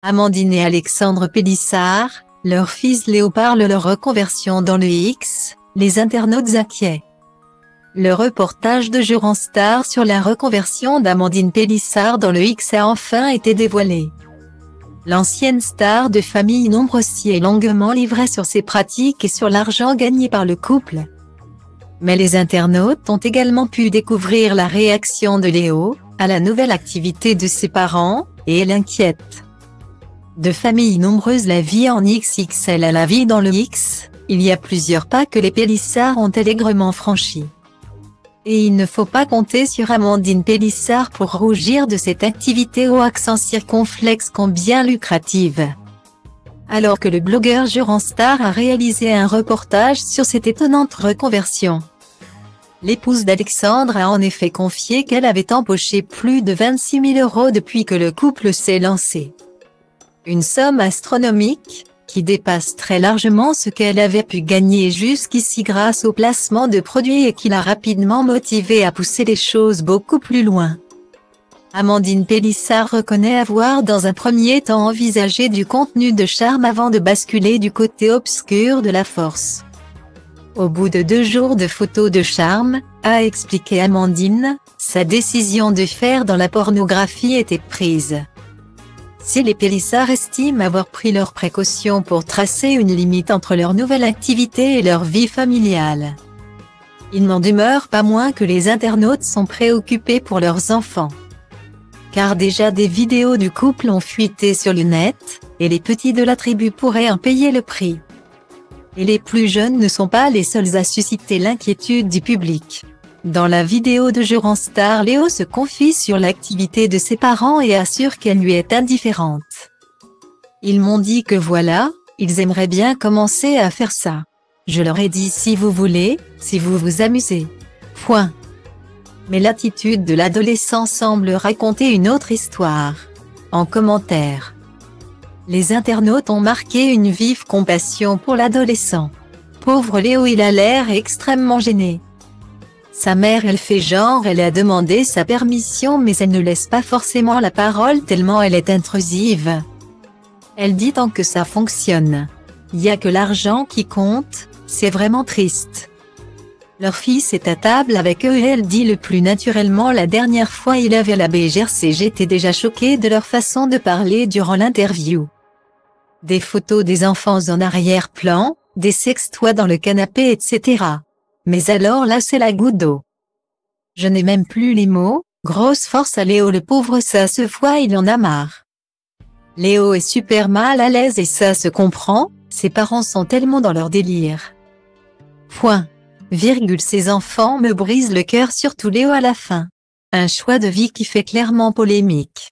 Amandine et Alexandre Pélissard, leur fils Léo parle leur reconversion dans le X, les internautes inquiets. Le reportage de Joran Star sur la reconversion d'Amandine Pélissard dans le X a enfin été dévoilé. L'ancienne star de famille nombreuse s'y est longuement livrée sur ses pratiques et sur l'argent gagné par le couple. Mais les internautes ont également pu découvrir la réaction de Léo à la nouvelle activité de ses parents, et elle inquiète. De famille nombreuse, la vie en XXL à la vie dans le X, il y a plusieurs pas que les Pélissard ont allègrement franchis. Et il ne faut pas compter sur Amandine Pélissard pour rougir de cette activité au accent circonflexe combien lucrative. Alors que le blogueur Joran Star a réalisé un reportage sur cette étonnante reconversion. L'épouse d'Alexandre a en effet confié qu'elle avait empoché plus de 26 000 € depuis que le couple s'est lancé. Une somme astronomique, qui dépasse très largement ce qu'elle avait pu gagner jusqu'ici grâce au placement de produits et qui l'a rapidement motivée à pousser les choses beaucoup plus loin. Amandine Pélissard reconnaît avoir dans un premier temps envisagé du contenu de charme avant de basculer du côté obscur de la force. Au bout de 2 jours de photos de charme, a expliqué Amandine, sa décision de faire dans la pornographie était prise. Si les Pélissard estiment avoir pris leurs précautions pour tracer une limite entre leur nouvelle activité et leur vie familiale, il n'en demeure pas moins que les internautes sont préoccupés pour leurs enfants. Car déjà des vidéos du couple ont fuité sur le net, et les petits de la tribu pourraient en payer le prix. Et les plus jeunes ne sont pas les seuls à susciter l'inquiétude du public. Dans la vidéo de Joran Star, Léo se confie sur l'activité de ses parents et assure qu'elle lui est indifférente. Ils m'ont dit que voilà, ils aimeraient bien commencer à faire ça. Je leur ai dit si vous voulez, si vous vous amusez. Point. Mais l'attitude de l'adolescent semble raconter une autre histoire. En commentaire, les internautes ont marqué une vive compassion pour l'adolescent. Pauvre Léo, il a l'air extrêmement gêné. Sa mère, elle fait genre elle a demandé sa permission mais elle ne laisse pas forcément la parole tellement elle est intrusive. Elle dit tant que ça fonctionne. Il y a que l'argent qui compte, c'est vraiment triste. Leur fils est à table avec eux et elle dit le plus naturellement la dernière fois il avait la BGRC, j'étais déjà choquée de leur façon de parler durant l'interview. Des photos des enfants en arrière-plan, des sextoys dans le canapé etc. Mais alors là c'est la goutte d'eau. Je n'ai même plus les mots, grosse force à Léo le pauvre, ça se voit il en a marre. Léo est super mal à l'aise et ça se comprend, ses parents sont tellement dans leur délire. Point. Virgule, ces enfants me brisent le cœur surtout Léo à la fin. Un choix de vie qui fait clairement polémique.